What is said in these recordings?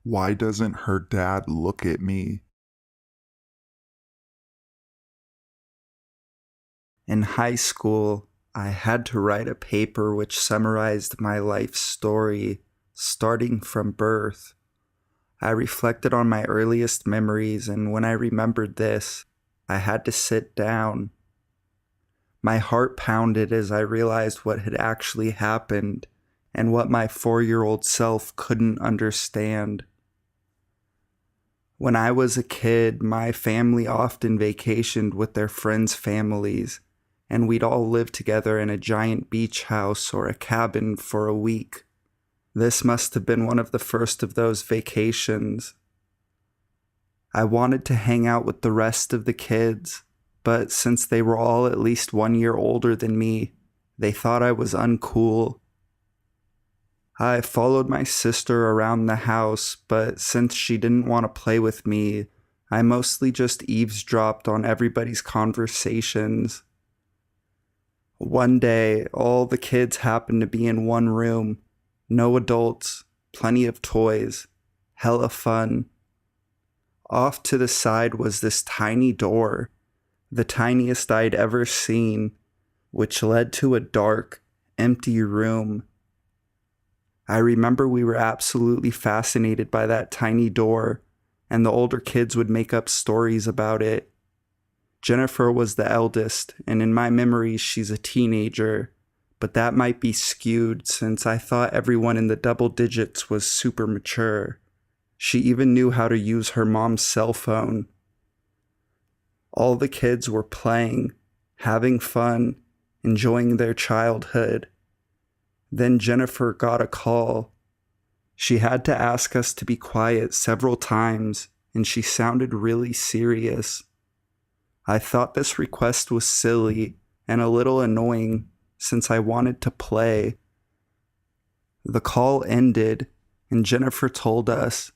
Why doesn't her dad look at me? In high school, I had to write a paper which summarized my life story, starting from birth. I reflected on my earliest memories, and when I remembered this, I had to sit down. My heart pounded as I realized what had actually happened and what my 4-year-old self couldn't understand. When I was a kid, my family often vacationed with their friends' families, and we'd all live together in a giant beach house or a cabin for a week. This must have been one of the first of those vacations. I wanted to hang out with the rest of the kids, but since they were all at least 1 year older than me, they thought I was uncool. I followed my sister around the house, but since she didn't want to play with me, I mostly just eavesdropped on everybody's conversations. One day, all the kids happened to be in one room. No adults, plenty of toys, hella fun. Off to the side was this tiny door, the tiniest I'd ever seen, which led to a dark, empty room. I remember we were absolutely fascinated by that tiny door, and the older kids would make up stories about it. Jennifer was the eldest, and in my memories, she's a teenager, but that might be skewed since I thought everyone in the double digits was super mature. She even knew how to use her mom's cell phone. All the kids were playing, having fun, enjoying their childhood. Then Jennifer got a call. She had to ask us to be quiet several times, and she sounded really serious. I thought this request was silly and a little annoying since I wanted to play. The call ended, and Jennifer told us,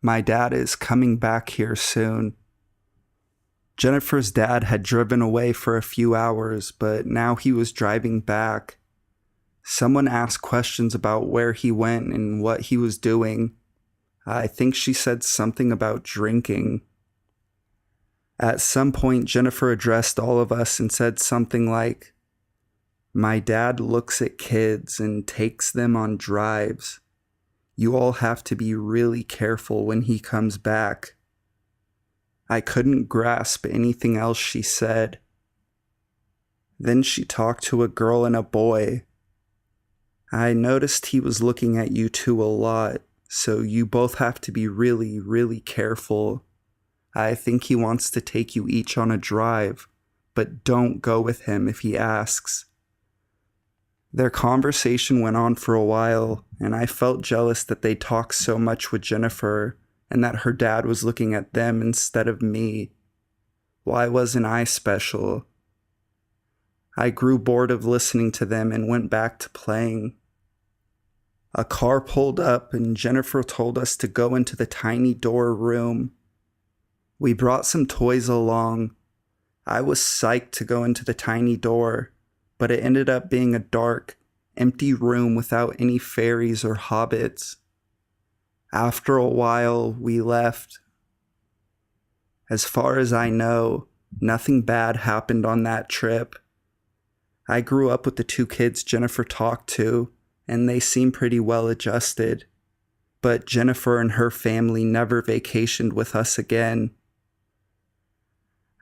"My dad is coming back here soon." Jennifer's dad had driven away for a few hours, but now he was driving back. Someone asked questions about where he went and what he was doing. I think she said something about drinking. At some point, Jennifer addressed all of us and said something like, "My dad looks at kids and takes them on drives. You all have to be really careful when he comes back." I couldn't grasp anything else she said. Then she talked to a girl and a boy. "I noticed he was looking at you two a lot, so you both have to be really, really careful. I think he wants to take you each on a drive, but don't go with him if he asks." Their conversation went on for a while, and I felt jealous that they talked so much with Jennifer and that her dad was looking at them instead of me. Why wasn't I special? I grew bored of listening to them and went back to playing. A car pulled up and Jennifer told us to go into the tiny door room. We brought some toys along. I was psyched to go into the tiny door, but it ended up being a dark, empty room without any fairies or hobbits. After a while, we left. As far as I know, nothing bad happened on that trip. I grew up with the two kids Jennifer talked to, and they seem pretty well adjusted. But Jennifer and her family never vacationed with us again.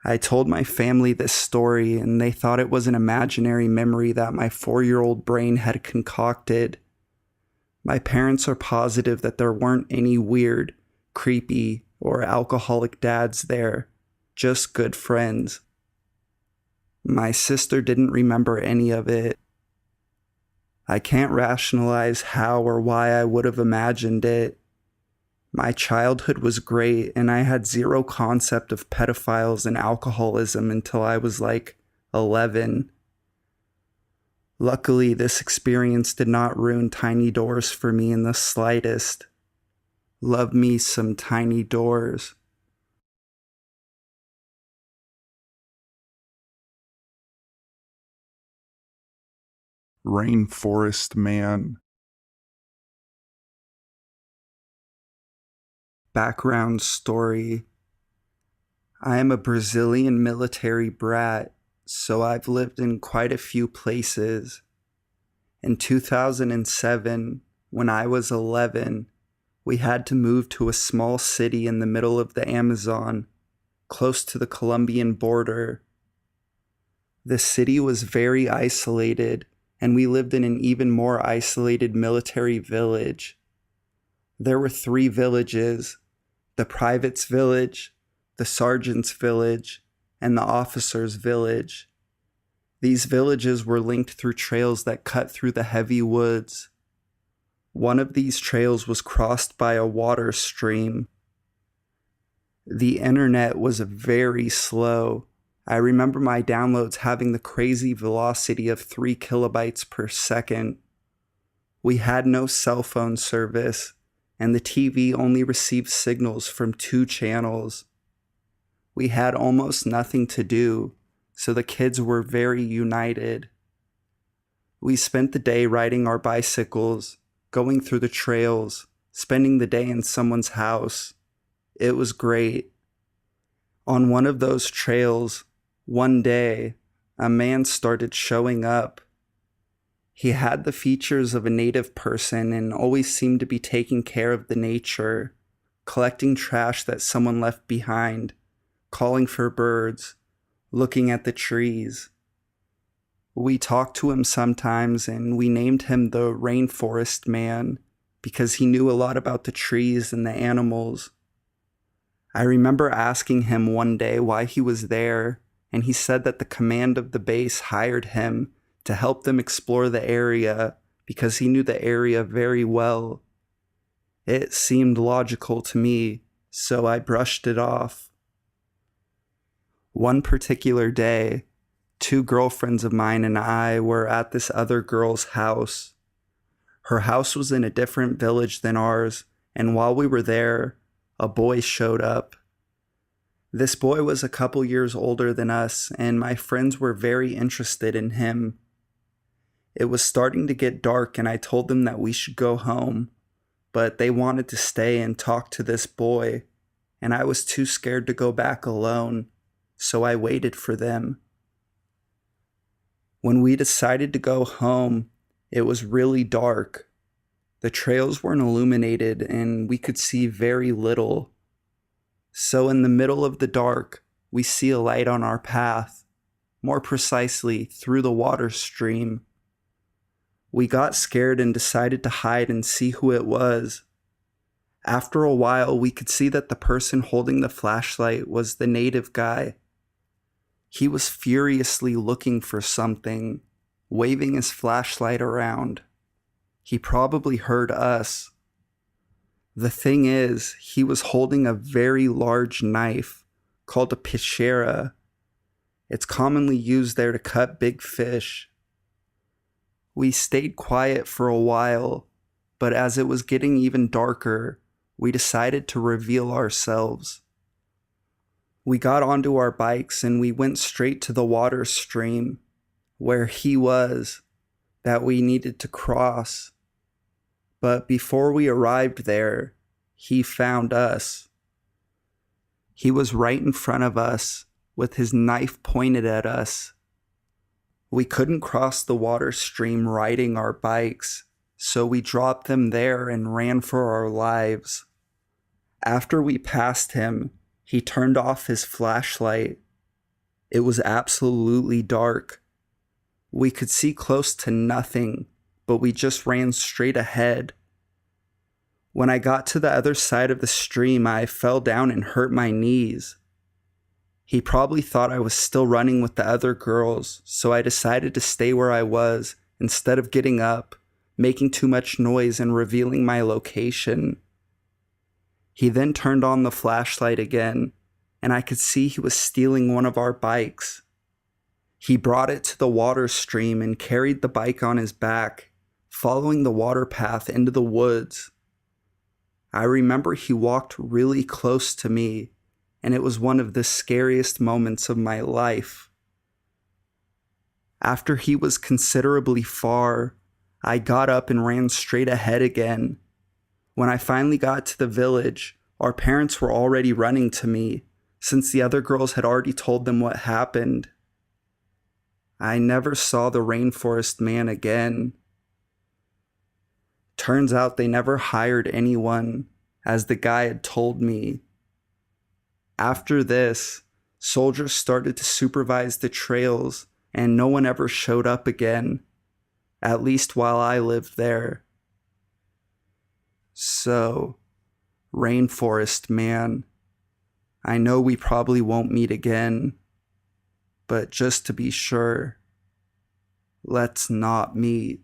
I told my family this story, and they thought it was an imaginary memory that my 4-year-old brain had concocted. My parents are positive that there weren't any weird, creepy, or alcoholic dads there, just good friends. My sister didn't remember any of it. I can't rationalize how or why I would have imagined it. My childhood was great, and I had zero concept of pedophiles and alcoholism until I was like 11. Luckily, this experience did not ruin tiny doors for me in the slightest. Love me some tiny doors. Rainforest man. Background story. I am a Brazilian military brat, so I've lived in quite a few places. In 2007, when I was 11, we had to move to a small city in the middle of the Amazon, close to the Colombian border. The city was very isolated, and we lived in an even more isolated military village. There were 3 villages: the private's village, the sergeant's village, and the officer's village. These villages were linked through trails that cut through the heavy woods. One of these trails was crossed by a water stream. The internet was very slow. I remember my downloads having the crazy velocity of 3 kilobytes per second. We had no cell phone service, and the TV only received signals from 2 channels. We had almost nothing to do, so the kids were very united. We spent the day riding our bicycles, going through the trails, spending the day in someone's house. It was great. On one of those trails, one day, a man started showing up. He had the features of a native person and always seemed to be taking care of the nature, collecting trash that someone left behind, calling for birds, looking at the trees. We talked to him sometimes, and we named him the Rainforest Man because he knew a lot about the trees and the animals. I remember asking him one day why he was there, and he said that the command of the base hired him to help them explore the area because he knew the area very well. It seemed logical to me, so I brushed it off. One particular day, 2 girlfriends of mine and I were at this other girl's house. Her house was in a different village than ours, and while we were there, a boy showed up. This boy was a couple years older than us, and my friends were very interested in him. It was starting to get dark, and I told them that we should go home, but they wanted to stay and talk to this boy, and I was too scared to go back alone, so I waited for them. When we decided to go home, it was really dark. The trails weren't illuminated, and we could see very little. So in the middle of the dark, we see a light on our path, more precisely through the water stream. We got scared and decided to hide and see who it was. After a while, we could see that the person holding the flashlight was the native guy. He was furiously looking for something, waving his flashlight around. He probably heard us. The thing is, he was holding a very large knife called a pichera. It's commonly used there to cut big fish. We stayed quiet for a while, but as it was getting even darker, we decided to reveal ourselves. We got onto our bikes and we went straight to the water stream, where he was, that we needed to cross. But before we arrived there, he found us. He was right in front of us, with his knife pointed at us. We couldn't cross the water stream riding our bikes, so we dropped them there and ran for our lives. After we passed him, he turned off his flashlight. It was absolutely dark. We could see close to nothing, but we just ran straight ahead. When I got to the other side of the stream, I fell down and hurt my knees. He probably thought I was still running with the other girls, so I decided to stay where I was instead of getting up, making too much noise and revealing my location. He then turned on the flashlight again, and I could see he was stealing one of our bikes. He brought it to the water stream and carried the bike on his back, following the water path into the woods. I remember he walked really close to me, and it was one of the scariest moments of my life. After he was considerably far, I got up and ran straight ahead again. When I finally got to the village, Our parents were already running to me, since the other girls had already told them what happened. I never saw the Rainforest man again. Turns out they never hired anyone, as the guy had told me. After this, soldiers started to supervise the trails, and no one ever showed up again, at least while I lived there. So, Rainforest man, I know we probably won't meet again, but just to be sure, let's not meet.